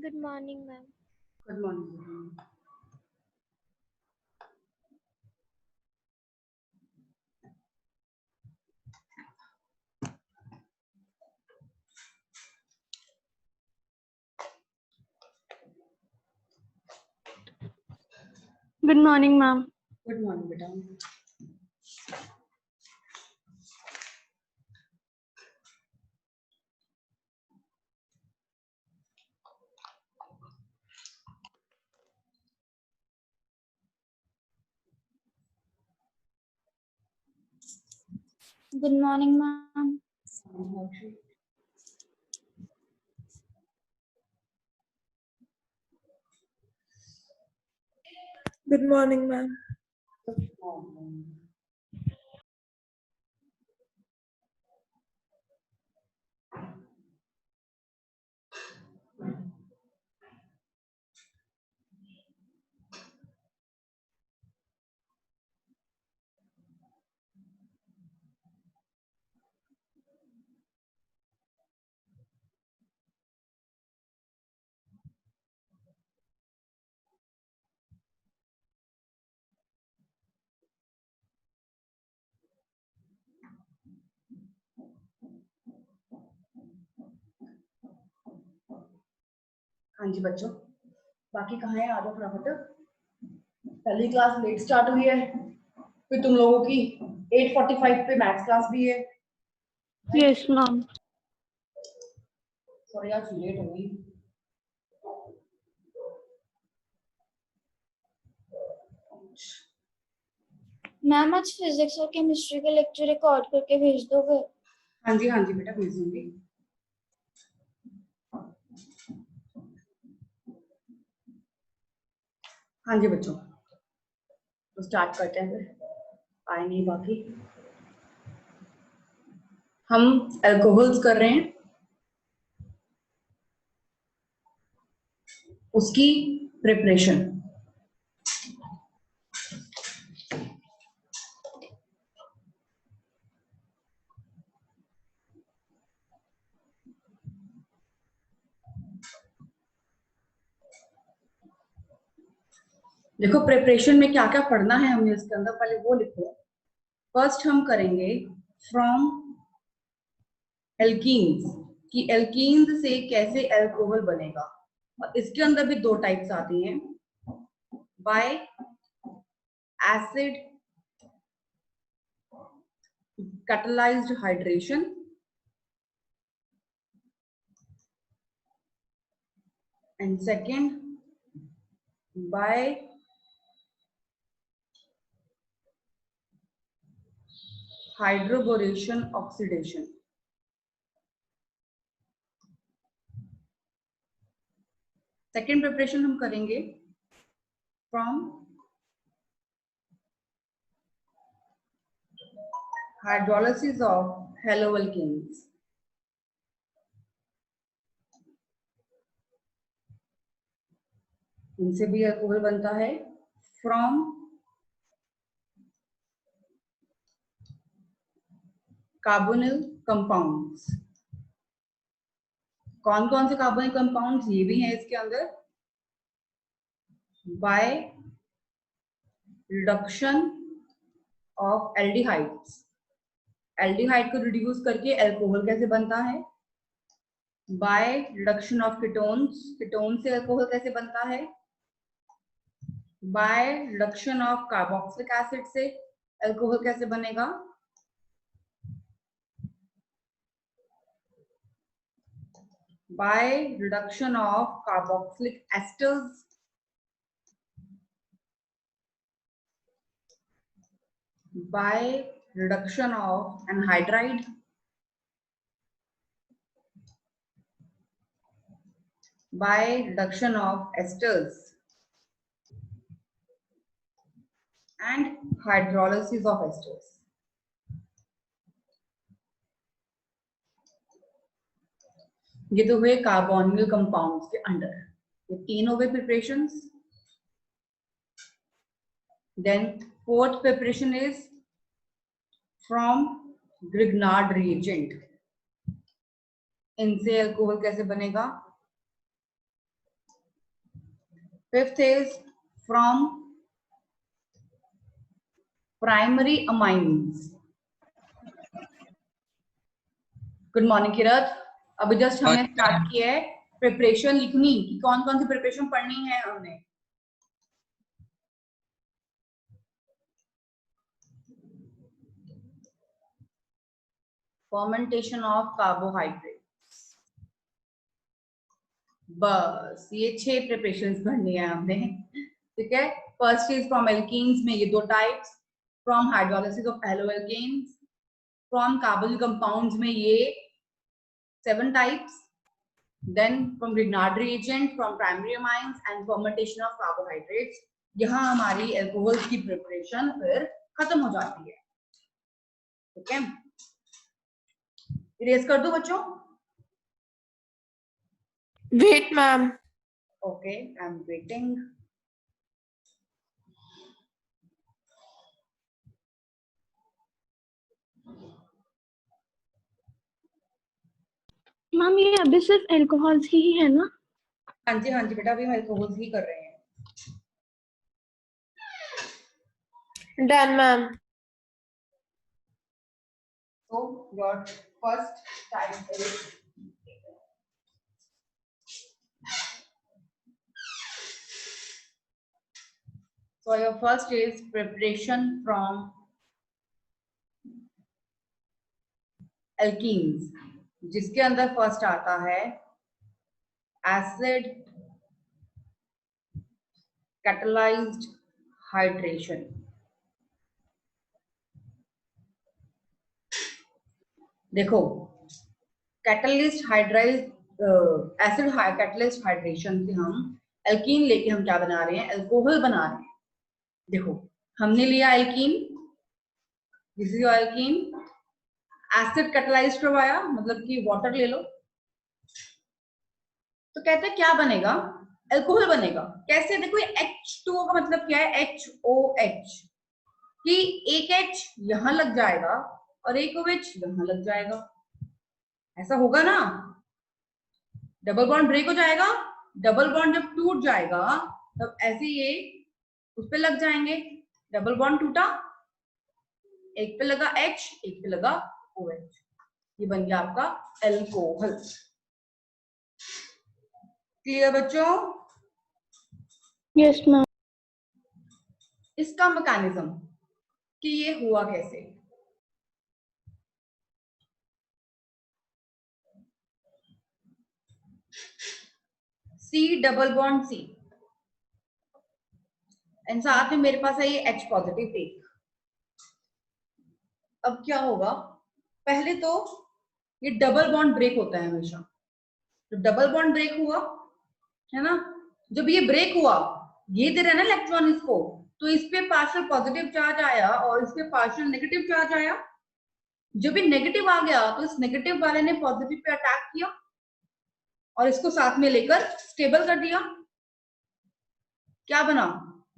Good morning, ma'am. Good morning. Good morning, ma'am. Good morning, beta. Good morning, ma'am. Good morning, ma'am. हाँ जी बच्चों, बाकी कहाँ है? आ जाओ फटाफट। पहली क्लास लेट स्टार्ट हुई है, फिर तुम लोगों की 8:45 पे मैथ्स क्लास भी है। Yes, ma'am. सॉरी आज लेट हो गई। मैम आज फिजिक्स और केमिस्ट्री के लेक्चर रिकॉर्ड करके भेज दोगे? हाँ जी बेटा भेज दूंगी। हाँ जी बच्चों, तो स्टार्ट करते हैं फिर। आए नहीं बाकी। हम अल्कोहल्स कर रहे हैं, उसकी प्रिपरेशन। देखो प्रिपरेशन में क्या क्या पढ़ना है हमें इसके अंदर, पहले वो लिखो। फर्स्ट हम करेंगे फ्रॉम एल्कीन्स, कि एल्कीन्स से कैसे अल्कोहल बनेगा। और इसके अंदर भी दो टाइप्स आती हैं, bye acid catalyzed hydration and second by hydroboration oxidation। Second preparation हम करेंगे फ्रॉम हाइड्रोलिसिस ऑफ हेलोअल्केन्स। इनसे भी अल्कोहल बनता है फ्रॉम कार्बोनिल कंपाउंड्स। कौन कौन से कार्बोनिल कंपाउंड्स ये भी हैं इसके अंदर, by reduction of aldehydes. Aldehyde को रिड्यूस करके अल्कोहल कैसे बनता है, by reduction of ketones. Ketone से अल्कोहल कैसे बनता है, by reduction of carboxylic acid से अल्कोहल कैसे बनेगा? By reduction of carboxylic asters by reduction of anhydride by reduction of esters and hydrolysis of esters. ये तो हुए कार्बोनिल कंपाउंड्स के अंडर, ये तीन हो गए preparations. Then fourth preparation is from Grignard reagent. इनसे अल्कोहल कैसे बनेगा? Fifth is from primary amines. Good morning Kirat. अभी जस्ट हमने स्टार्ट किया है प्रिपरेशन लिखनी कि कौन कौन सी प्रिपरेशन पढ़नी है हमने. फर्मेंटेशन ऑफ कार्बोहाइड्रेट्स, बस ये 6 प्रिपरेशंस पढ़नी है हमने. ठीक है. फर्स्ट इज फ्रॉम एल्कीन्स में ये 2 types, from hydrolysis of haloalkanes, from carbonyl compounds में ये 7 types, then from Grignard reagent, from primary amines and fermentation of carbohydrates. यहाँ हमारी अल्कोहल की प्रिपरेशन फिर खत्म हो जाती है. ठीक है. इरेज कर दो बच्चों. Wait, ma'am. Okay, I am waiting. Ma'am ये अभी सिर्फ अल्कोहल्स की ही है ना? हाँ जी बेटा, अभी हम अल्कोहल्स ही कर रहे हैं. Done, ma'am. So your first type is your first is preparation from alkenes, जिसके अंदर फर्स्ट आता है एसिड catalyzed hydration. देखो, कैटलिस्ट हाइड्राइज एसिड कैटलिस्ट हाइड्रेशन से हम एल्कीन लेके हम क्या बना रहे हैं? अल्कोहल बना रहे हैं. देखो, हमने लिया alkene, this is your alkene, acid catalyse करवाया, मतलब कि वाटर ले लो, तो कहते हैं क्या बनेगा? अल्कोहल बनेगा. कैसे? देखो, H2O का मतलब क्या है? HOH, कि एक H यहां लग जाएगा और एक OH यहां लग जाएगा. ऐसा होगा ना? डबल बॉन्ड ब्रेक हो जाएगा. डबल बॉन्ड जब टूट जाएगा तब ऐसे ये उस पे लग जाएंगे. डबल बॉन्ड टूटा, एक पे लगा H, एक पे लगा OH, ये बन गया आपका अल्कोहल. क्लियर बच्चों? Yes ma'am. इसका मैकेनिज्म कि ये हुआ कैसे? C double bond C, and साथ में मेरे पास है ये H पॉजिटिव एक. अब क्या होगा? पहले तो ये डबल बॉन्ड ब्रेक होता है हमेशा. तो डबल बॉन्ड ब्रेक हुआ है ना. जब ये ब्रेक हुआ, ये दे रहा है ना इलेक्ट्रॉन इसको, तो इस पे पार्शियल पॉजिटिव चार्ज आया और इस पे पार्शियल नेगेटिव चार्ज आया. जब ये नेगेटिव आ गया तो इस नेगेटिव वाले ने पॉजिटिव पे अटैक किया और इसको साथ में लेकर स्टेबल कर दिया. क्या बना?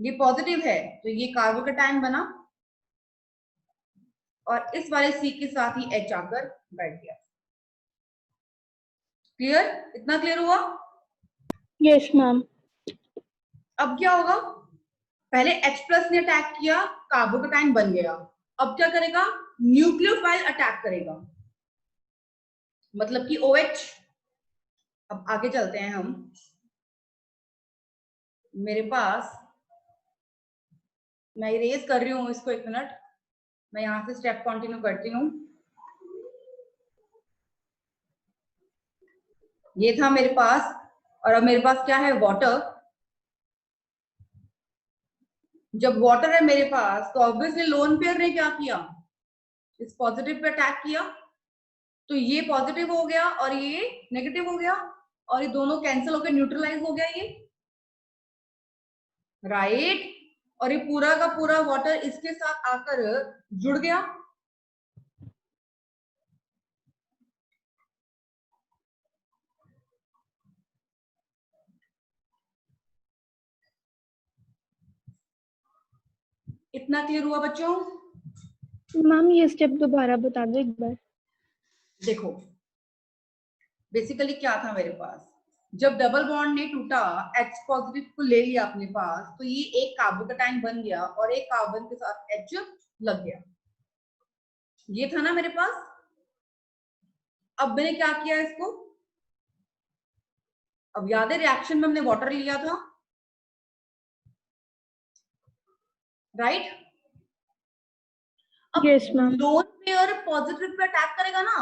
ये पॉजिटिव है तो ये कार्बोकेटायन बना और इस वाले C के साथ ही H आकर बैठ गया. क्लियर? इतना क्लियर हुआ? Yes ma'am. अब क्या होगा? पहले H+ ने अटैक किया, कार्बोकेटायन बन गया. अब क्या करेगा? न्यूक्लियोफाइल अटैक करेगा, मतलब कि OH. अब आगे चलते हैं हम. मेरे पास मैं इरेज कर रही हूँ इसको, 1 मिनट, मैं यहाँ से स्टेप कंटिन्यू करती हूँ। ये था मेरे पास, और अब मेरे पास क्या है, वाटर। जब वाटर है मेरे पास, तो ऑब्वियसली लोन पेयर ने क्या किया, इस पॉजिटिव पे अटैक किया, तो ये पॉजिटिव हो गया और ये नेगेटिव हो गया, और ये दोनों कैंसिल होकर न्यूट्रलाइज हो गया ये, राइट। और ये पूरा का पूरा वाटर इसके साथ आकर जुड़ गया। इतना क्लियर हुआ बच्चों? मैम ये स्टेप दोबारा बता दो एक बार। देखो बेसिकली क्या था मेरे पास, जब डबल बॉन्ड ने टूटा, H पॉजिटिव को ले लिया अपने पास, तो ये एक कार्बोकेटाइन बन गया और एक कार्बन के साथ H लग गया। ये था ना मेरे पास। अब मैंने क्या किया इसको, अब याद है रिएक्शन में हमने वाटर लिया था, राइट। अब yes ma'am. Lone pair positive pay attack करेगा ना,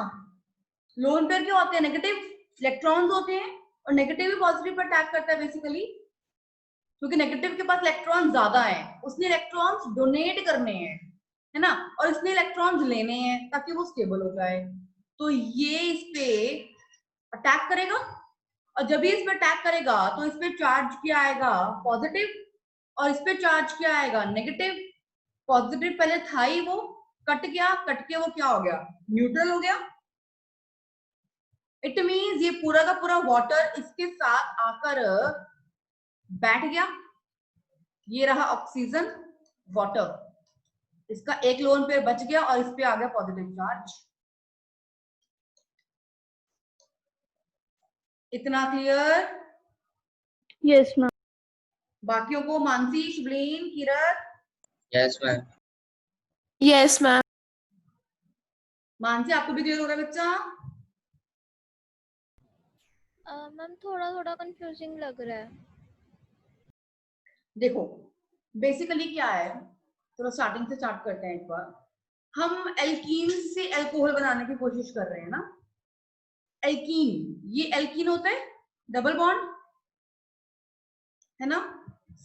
लोन पेयर क्या होते हैं, नेगेटिव इलेक्ट्रॉन्स होते हैं, और नेगेटिव भी पॉजिटिव पे अटैक करता है बेसिकली, क्योंकि नेगेटिव के पास इलेक्ट्रॉन ज्यादा है, उसने इलेक्ट्रॉन्स डोनेट करने हैं, है ना, और इसने इलेक्ट्रॉन्स लेने हैं ताकि वो स्टेबल हो जाए। तो ये इस पे अटैक करेगा, और जब भी इस पे अटैक करेगा तो इस पे चार्ज क्या आएगा, पॉजिटिव, और इस पे चार्ज क्या आएगा, नेगेटिव। पॉजिटिव पहले था ही, वो कट गया, कट के वो क्या हो गया, न्यूट्रल हो गया। इट मीन्स ये पूरा का पूरा वाटर इसके साथ आकर बैठ गया। ये रहा ऑक्सीजन, वाटर, इसका एक लोन पेयर बच गया और इस पे आ गया पॉजिटिव चार्ज। इतना क्लियर? Yes ma'am. बाकियों को, मानसी, शिवलीन, किरत? Yes, ma'am. Yes, ma'am. Mansi आपको भी क्लियर हो रहा है बच्चा? मैम थोड़ा थोड़ा कंफ्यूजिंग लग रहा है। देखो बेसिकली क्या है, चलो स्टार्टिंग से स्टार्ट करते हैं एक बार। हम एल्कीन से एल्कोहल बनाने की कोशिश कर रहे हैं ना। एल्कीन, ये एल्कीन होता है डबल बॉन्ड, है ना,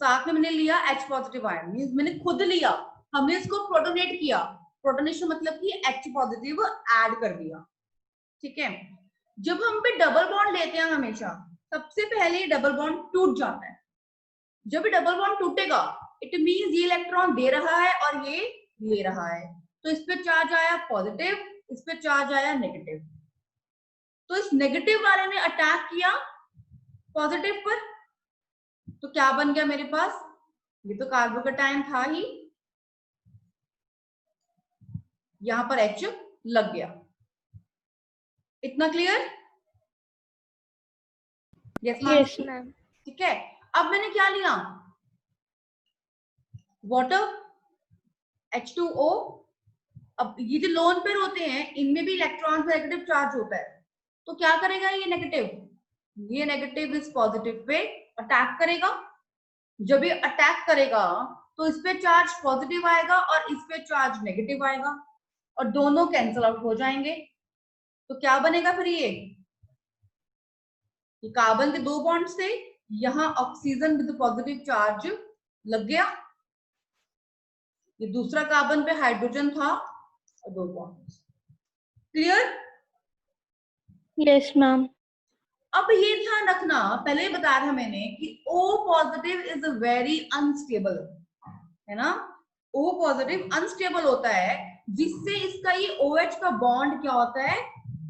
साथ में मैंने लिया H पॉजिटिव आयन, मींस मैंने खुद लिया, हमने इसको प्रोटोनेट किया। प्रोटोनेशन मतलब कि H पॉजिटिव ऐड कर दिया, ठीक है। जब हम पे डबल बॉन्ड लेते हैं हमेशा, सबसे पहले डबल बॉन्ड टूट जाता है। जब ये डबल बॉन्ड टूटेगा, इट मींस ये इलेक्ट्रॉन दे रहा है और ये ले रहा है, तो इस पे चार्ज आया पॉजिटिव, इस पे चार्ज आया नेगेटिव। तो इस नेगेटिव वाले ने अटैक किया पॉजिटिव पर, तो क्या बन गया मेरे पास, ये तो कार्बोकेटाइन था ही, यहां पर H लग गया। इतना क्लियर? Yes ma'am. ठीक है। अब मैंने क्या लिया, वाटर, H2O। अब ये जो लोन पेयर होते हैं, इनमें भी इलेक्ट्रॉन का नेगेटिव चार्ज होता है, तो क्या करेगा ये नेगेटिव, ये नेगेटिव इस पॉजिटिव पे अटैक करेगा। जब ये अटैक करेगा तो इस पे चार्ज पॉजिटिव आएगा और इस पे चार्ज नेगेटिव आएगा, और दोनों कैंसिल आउट हो जाएंगे। तो क्या बनेगा फिर, ये कार्बन के 2 बॉन्ड्स थे, यहां ऑक्सीजन विद पॉजिटिव चार्ज लग गया, ये दूसरा कार्बन पे हाइड्रोजन था और 2 बॉन्ड्स। क्लियर? Yes ma'am. अब ये ध्यान रखना, पहले ही बताया था मैंने कि O positive is very unstable, है ना। O पॉजिटिव अनस्टेबल होता है, जिससे इसका ये OH का बॉन्ड क्या होता है,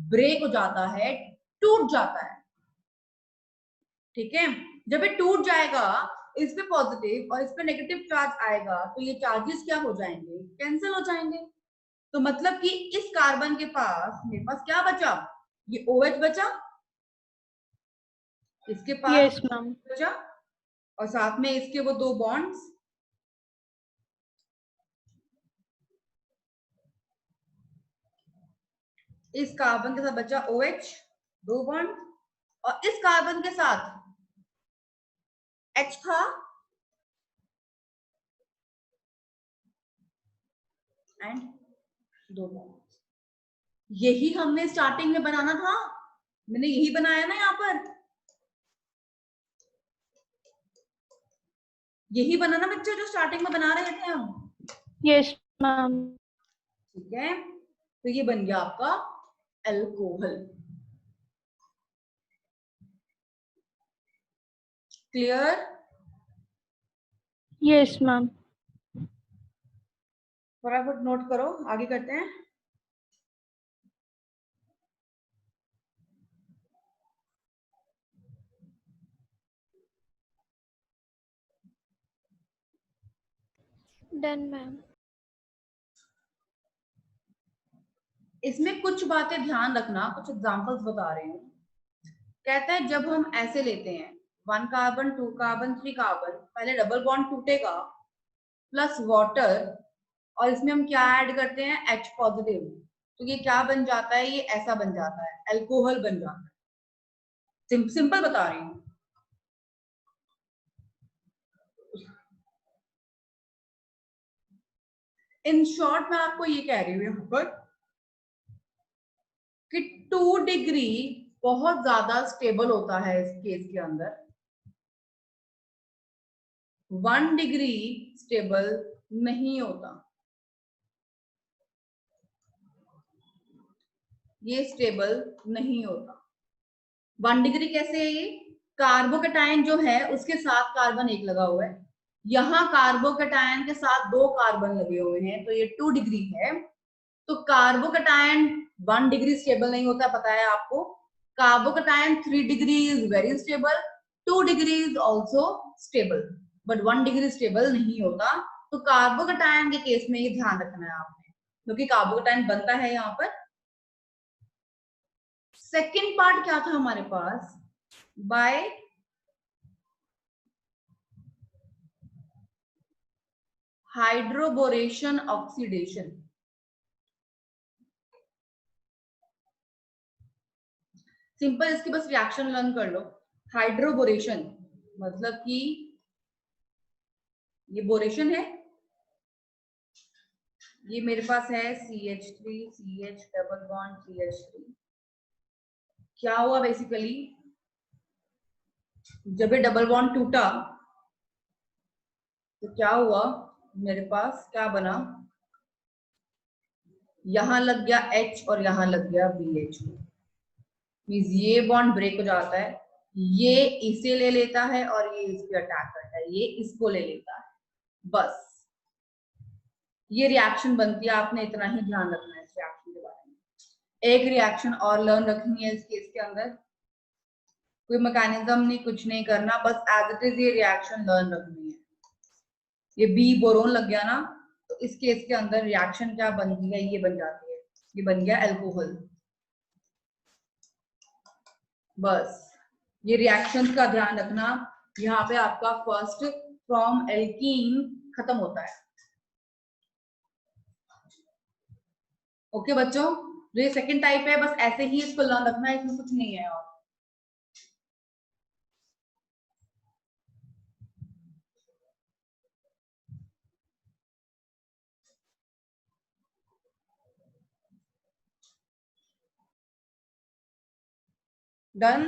ब्रेक हो जाता है, टूट जाता है, ठीक है। जब ये टूट जाएगा, इस पे पॉजिटिव और इस पे नेगेटिव चार्ज आएगा, तो ये चार्जेस क्या हो जाएंगे, कैंसिल हो जाएंगे। तो मतलब कि इस कार्बन के पास, मेरे पास क्या बचा, ये OH बचा, इसके पास यस मैम। बचा, और साथ में इसके वो 2 बॉन्ड्स, इस कार्बन के साथ बचा OH 2 बॉन्ड, और इस कार्बन के साथ H था, एंड 2 बॉन्ड्स। यही हमने स्टार्टिंग में बनाना था, मैंने यही बनाया ना यहाँ पर, यही बनाना बच्चे जो स्टार्टिंग में बना रहे थे हम। Yes, ma'am. ठीक है, तो ये बन गया आपका अल्कोहल। क्लियर? Yes, ma'am. फटाफट नोट करो, आगे करते हैं। Done, ma'am. इसमें कुछ बातें ध्यान रखना, कुछ एग्जांपल्स बता रहे हूँ। कहता है जब हम ऐसे लेते हैं 1 कार्बन 2 कार्बन 3 कार्बन, पहले डबल बॉन्ड टूटेगा प्लस वाटर, और इसमें हम क्या ऐड करते हैं, H पॉजिटिव, तो ये क्या बन जाता है, ये ऐसा बन जाता है, अल्कोहल बन जाता है। सिंपल बता रही हूँ। इन शॉर्ट मैं आपको ये कह रही हूँ यहाँ पर कि 2 डिग्री बहुत ज्यादा स्टेबल होता है इस केस के अंदर, 1 डिग्री स्टेबल नहीं होता। ये स्टेबल नहीं होता। 1 डिग्री कैसे है, ये कार्बोकेटायन जो है उसके साथ कार्बन एक लगा हुआ है, यहाँ कार्बोकेटायन के साथ 2 कार्बन लगे हुए हैं, तो ये 2 डिग्री है। तो कार्बोकेटायन 1 डिग्री स्टेबल नहीं होता, पता है आपको। Carbocation 3 degree is very stable, 2 degree is also stable, but 1 degree stable नहीं होता। तो कार्बोकेटायन के केस में ये ध्यान रखना है आपने, क्योंकि कार्बोकेटायन बनता है यहाँ पर। सेकेंड पार्ट क्या था हमारे पास, बाय हाइड्रोबोरेशन ऑक्सीडेशन। सिंपल इसकी बस रिएक्शन लर्न कर लो। हाइड्रोबोरेशन मतलब कि ये बोरेशन है, ये मेरे पास है CH3 CH double bond CH3। क्या हुआ बेसिकली, जब ये डबल बॉन्ड टूटा तो क्या हुआ, मेरे पास क्या बना, यहां लग गया H और यहां लग गया BH। मींस ये बॉन्ड ब्रेक हो जाता है, ये इसे ले लेता है और ये इस पे अटैक करता है, ये इसको ले लेता है। बस ये रिएक्शन बनती है, आपने इतना ही ध्यान रखना है इस रिएक्शन के बारे में। एक रिएक्शन और लर्न रखनी है इस केस के अंदर, कोई मैकेनिज्म नहीं, कुछ नहीं करना, बस एज इट इज ये रिएक्शन लर्न रखनी है। ये बी बोरोन लग गया ना, तो इस केस के अंदर रिएक्शन क्या बनती है, ये बन जाती है, ये बन गया अल्कोहल। बस ये रिएक्शंस का ध्यान रखना। यहाँ पे आपका फर्स्ट फ्रॉम एल्कीन खत्म होता है। ओके बच्चों, जो ये सेकंड टाइप है बस ऐसे ही इसको लर्न रखना है, इसमें कुछ नहीं है और। Done?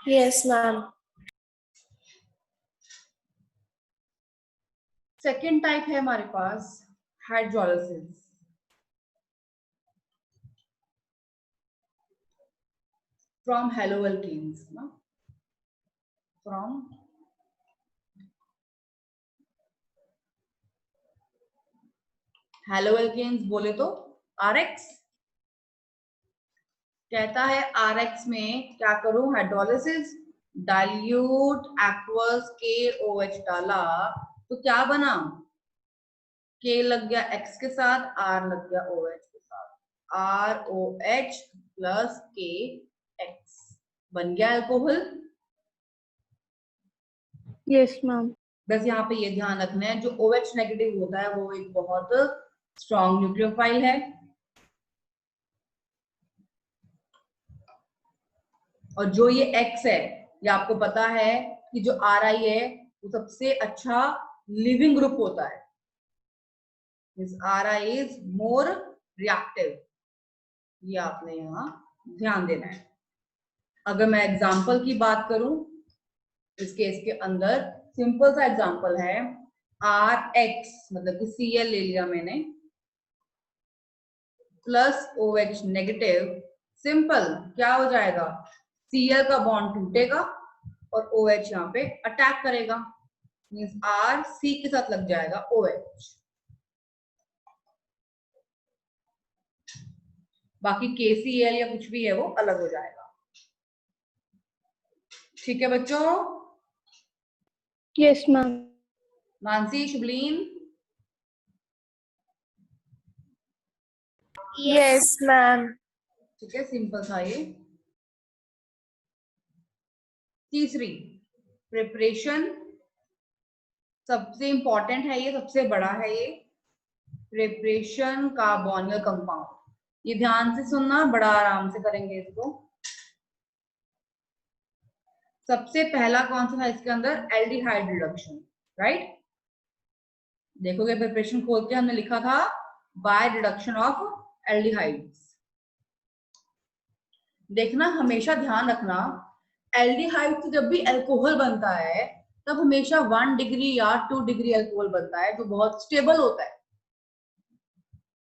Yes, ma'am. Second type है हमारे पास हाइड्रोलिसिस। फ्रॉम हेलोअल्केन्स ना, फ्रॉम हेलोअल्केन्स बोले तो RX कहता है, RX में क्या करूं, हाइड्रोलिसिस, डाइल्यूट एक्वस KOH डाला तो क्या बना, K लग गया X के साथ, R लग गया OH के साथ, ROH प्लस KX बन गया अल्कोहल। Yes, ma'am. बस यहाँ पे ये ध्यान रखना है, जो OH नेगेटिव होता है वो एक बहुत स्ट्रॉन्ग न्यूक्लियोफाइल है, और जो ये X है, ये आपको पता है कि जो RI है वो सबसे अच्छा लिविंग ग्रुप होता है। This Ri is more reactive. ये आपने यहाँ ध्यान देना है। अगर मैं एग्जाम्पल की बात करूं, इस केस के अंदर सिंपल सा एग्जाम्पल है RH, मतलब कि Cl ले लिया मैंने, प्लस OH नेगेटिव। सिंपल क्या हो जाएगा, Cl का बॉन्ड टूटेगा और OH यहाँ पे अटैक करेगा, मीन्स R C के साथ लग जाएगा OH। बाकी KCl या कुछ भी है वो अलग हो जाएगा। ठीक है बच्चों? Yes, ma'am. Mansi, शुभलीन, Yes, ma'am. ठीक है, सिंपल था ये। तीसरी प्रिपरेशन, सबसे इंपॉर्टेंट है ये, सबसे बड़ा है ये, प्रिपरेशन कार्बोनिल कंपाउंड। ये ध्यान से सुनना, बड़ा आराम से करेंगे इसको। सबसे पहला कौन सा था इसके अंदर, एल्डिहाइड रिडक्शन, राइट। देखोगे प्रिपरेशन खोल के हमने लिखा था बाय रिडक्शन ऑफ एल्डिहाइड्स। देखना, हमेशा ध्यान रखना, एल्डिहाइड से जब भी अल्कोहल बनता है तब हमेशा 1 डिग्री या 2 डिग्री अल्कोहल बनता है, जो बहुत स्टेबल होता है।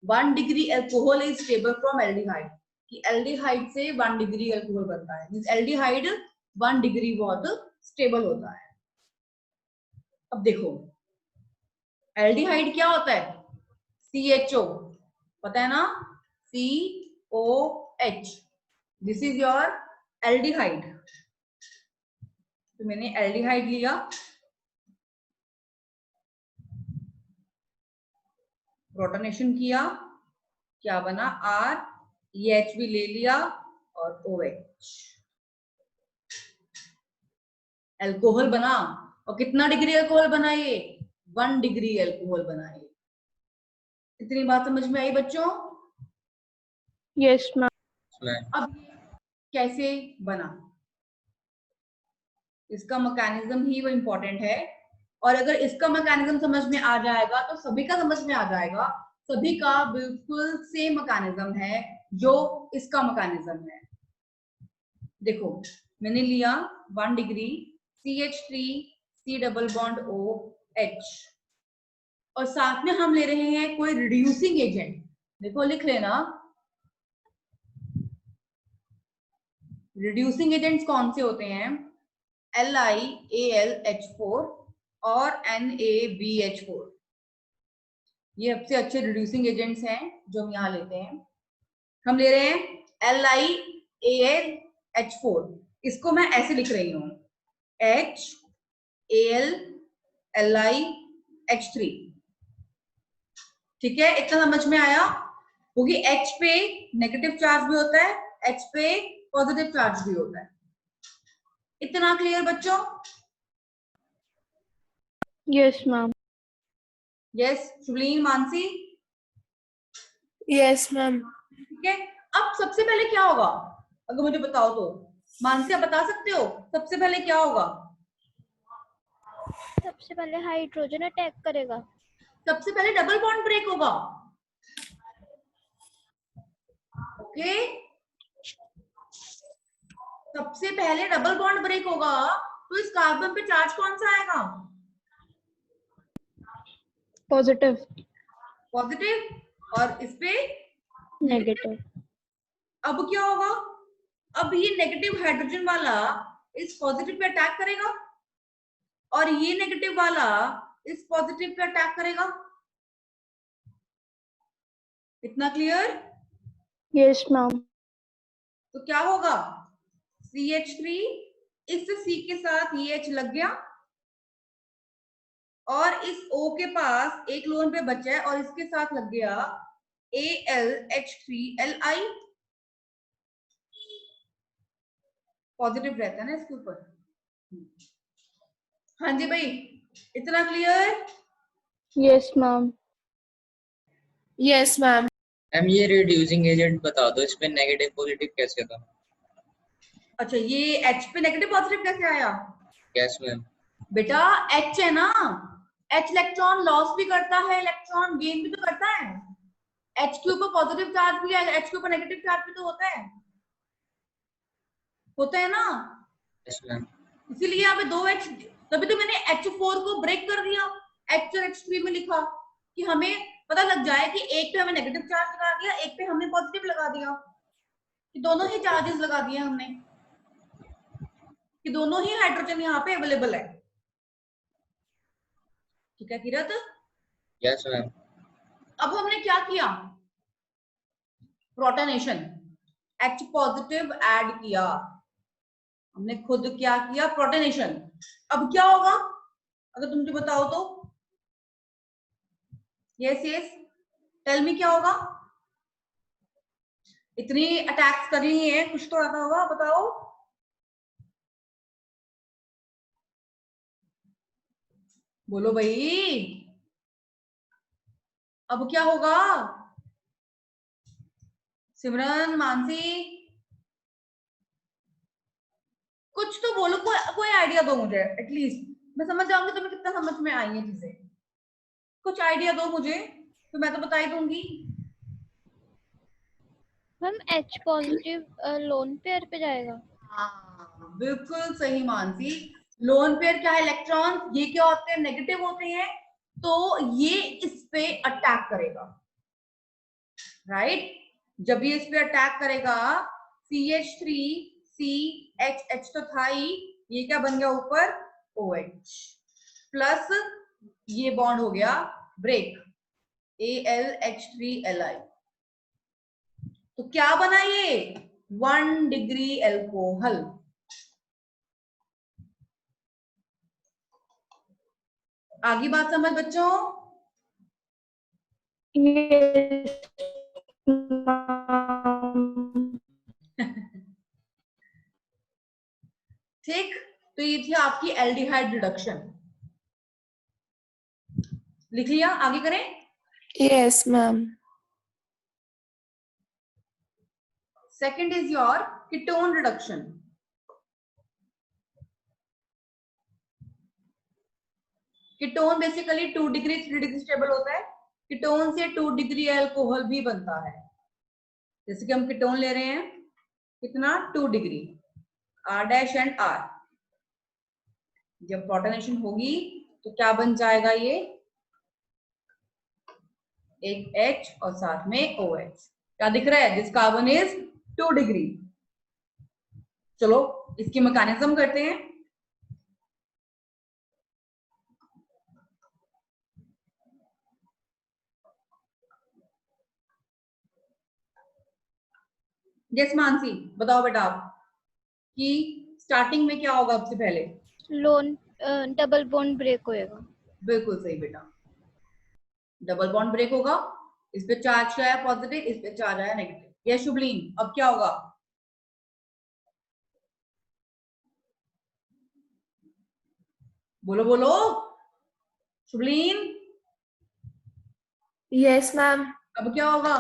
1 degree alcohol is stable from aldehyde, कि एल्डिहाइड से 1 डिग्री अल्कोहल बनता है, मींस एल्डिहाइड 1 डिग्री बहुत स्टेबल होता है। अब देखो एल्डिहाइड क्या होता है, CHO, पता है ना, COH, this is your aldehyde. तो मैंने एल्डिहाइड लिया, प्रोटोनेशन किया, क्या बना, R, EH भी ले लिया और OH, अल्कोहल बना। और कितना डिग्री अल्कोहल बना ये, 1 डिग्री अल्कोहल बना ये। इतनी बात समझ में आई बच्चों? Yes, ma'am. अब कैसे बना, इसका मैकेनिज्म ही वो इम्पोर्टेंट है। और अगर इसका मैकेनिज्म समझ में आ जाएगा तो सभी का समझ में आ जाएगा। सभी का बिल्कुल सेम मैकेनिज्म है जो इसका मैकेनिज्म है। देखो मैंने लिया 1 degree CH3 C double bond OH, और साथ में हम ले रहे हैं कोई रिड्यूसिंग एजेंट। देखो लिख लेना, रिड्यूसिंग एजेंट्स कौन से होते हैं, LiAlH4 और NaBH4। ये सबसे अच्छे रिड्यूसिंग एजेंट्स हैं जो हम यहाँ लेते हैं। हम ले रहे हैं LiAlH4, इसको मैं ऐसे लिख रही हूँ HAlLiH3। ठीक है, इतना समझ में आया? क्योंकि H पे नेगेटिव चार्ज भी होता है, H पे पॉजिटिव चार्ज भी होता है। इतना क्लियर बच्चों? Yes, ma'am. Yes Shubhleen, Mansi, Yes, ma'am. ठीक है। अब सबसे पहले क्या होगा, अगर मुझे बताओ तो, मानसी आप बता सकते हो सबसे पहले क्या होगा? सबसे पहले हाइड्रोजन अटैक करेगा। सबसे पहले डबल बॉन्ड ब्रेक होगा। ओके, सबसे पहले डबल बॉन्ड ब्रेक होगा, तो इस कार्बन पे चार्ज कौन सा आएगा? Positive. पॉजिटिव, और इस पे Negative. अब क्या होगा, अब ये नेगेटिव हाइड्रोजन वाला इस पॉजिटिव पे अटैक करेगा और ये नेगेटिव वाला इस पॉजिटिव पे अटैक करेगा। इतना क्लियर? Yes, ma'am. तो क्या होगा, CH3 इस C के साथ ये H लग गया और इस O के पास एक लोन पे बचा है और इसके साथ लग गया AlH3Li, पॉजिटिव रहता है ना इसके ऊपर। हाँ जी भाई, इतना clear? Yes, ma'am. Yes ma'am. Ma'am ये रिड्यूसिंग एजेंट बता दो, इस पे नेगेटिव पॉजिटिव कैसे था? अच्छा, ये H पे नेगेटिव पॉजिटिव कैसे आया? Yes ma'am. बेटा H है ना, H इलेक्ट्रॉन लॉस भी करता है, इलेक्ट्रॉन गेन भी तो करता है। H के ऊपर पॉजिटिव चार्ज भी है, H के ऊपर नेगेटिव चार्ज भी तो होता है ना। Yes, ma'am. इसीलिए यहाँ पे 2H, तभी तो मैंने H4 को ब्रेक कर दिया, H और H3 में लिखा कि हमें पता लग जाए कि एक पे हमें नेगेटिव चार्ज लगा दिया, एक पे हमने पॉजिटिव लगा दिया, कि दोनों ही चार्जेस लगा दिए हमने, कि दोनों ही हाइड्रोजन यहाँ पे अवेलेबल है। ठीक है किरत? Yes, ma'am. अब हमने क्या किया, प्रोटोनेशन, H पॉजिटिव ऐड किया, हमने खुद क्या किया, प्रोटोनेशन। अब क्या होगा अगर तुम मुझे बताओ तो? यस यस, टेल मी क्या होगा? इतनी अटैक्स कर ली है, कुछ तो आता होगा, बताओ। बोलो भाई, अब क्या होगा? सिमरन, मानसी, कुछ तो बोलो, कोई आइडिया दो मुझे एटलीस्ट, मैं समझ जाऊंगी तुम्हें कितना समझ में आई है चीजें। कुछ आइडिया दो मुझे, तो मैं तो बता ही दूंगी। Ma'am H positive lone pair पे जाएगा। हाँ बिल्कुल सही मानसी। लोन पेयर क्या है, इलेक्ट्रॉन, ये क्या होते हैं, नेगेटिव होते हैं, तो ये इस पे अटैक करेगा, राइट। जब ये इस पे अटैक करेगा, CH3 CH तो था ही, ये क्या बन गया ऊपर, OH प्लस, ये बॉन्ड हो गया ब्रेक, AlH3Li। तो क्या बना ये, 1 डिग्री एल्कोहल। आगे बात समझ बच्चों? Yes, ma'am. ठीक, तो ये थी आपकी एल्डिहाइड रिडक्शन। लिख लिया, आगे करें। Yes, ma'am. Second is your ketone reduction. Ketone basically 2 degree 3 degree stable होता है, कीटोन से 2 डिग्री अल्कोहल भी बनता है। जैसे कि हम कीटोन ले रहे हैं, कितना, 2 degree, R dash and R। जब प्रोटोनेशन होगी तो क्या बन जाएगा, ये एक H और साथ में OH। क्या दिख रहा है, दिस कार्बन इज 2 डिग्री। चलो इसकी मैकेनिज्म करते हैं। यस मानसी, बताओ बेटा आप, कि स्टार्टिंग में क्या होगा सबसे पहले? लोन डबल बॉन्ड ब्रेक होएगा। बिल्कुल सही बेटा, डबल बॉन्ड ब्रेक होगा, इस पे चार्ज आया पॉजिटिव, इस पे चार्ज आया नेगेटिव। यस शुभलीन, अब क्या होगा? बोलो बोलो शुभलीन, Yes, ma'am. अब क्या होगा?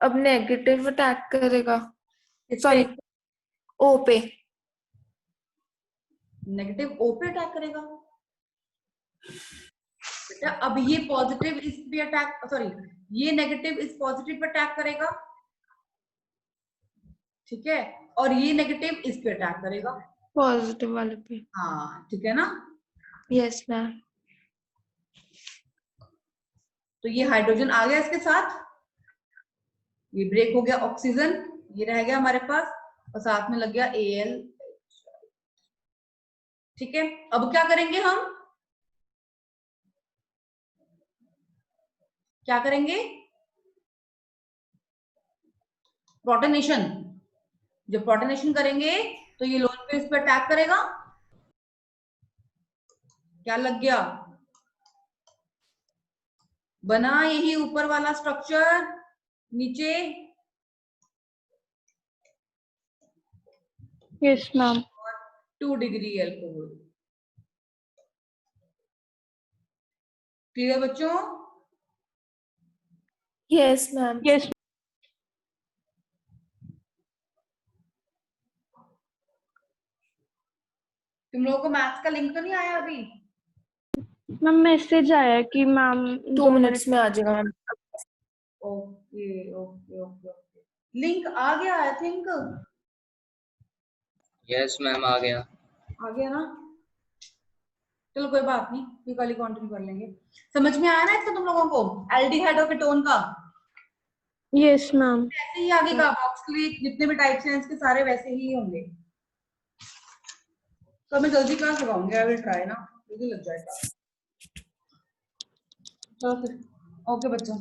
अब नेगेटिव अटैक करेगा, इस सॉरी, पे O पे। नेगेटिव O पे अटैक करेगा बेटा। अब ये पॉजिटिव इस पे अटैक, सॉरी, ये नेगेटिव इस पॉजिटिव पे अटैक करेगा, ठीक है, और ये नेगेटिव इस पे अटैक करेगा। पॉजिटिव वाले पे। हाँ ठीक है ना। Yes, ma'am. तो ये हाइड्रोजन आ गया इसके साथ, ये ब्रेक हो गया ऑक्सीजन, ये रह गया हमारे पास, और साथ में लग गया Al। ठीक है, अब क्या करेंगे हम, क्या करेंगे, प्रोटोनेशन। जब प्रोटोनेशन करेंगे तो ये लोन पे इस पे अटैक करेगा, क्या लग गया, बना यही ऊपर वाला स्ट्रक्चर, नीचे Yes, ma'am. 2 degree alcohol. Clear बच्चों? Yes, ma'am. Yes, तुम लोगों को मैथ्स का लिंक तो नहीं आया अभी? मैम मैसेज आया कि मैम 2 मिनट्स में आ जाएगा ma'am. Okay okay okay okay, link आ गया आई थिंक। यस मैम आ गया। आ गया ना, चलो कोई बात नहीं, ये कल ही कंटिन्यू कर लेंगे। समझ में आया ना इसका तुम लोगों को, एल्डिहाइड और कीटोन का? Yes ma'am. ऐसे ही आगे का ऑक्सलेट जितने भी टाइप्स हैं इसके सारे वैसे ही होंगे। तो मैं जल्दी क्लास लगाऊंगी, आई विल ट्राई ना, जल्दी लग जाएगा। चलो फिर ओके बच्चों।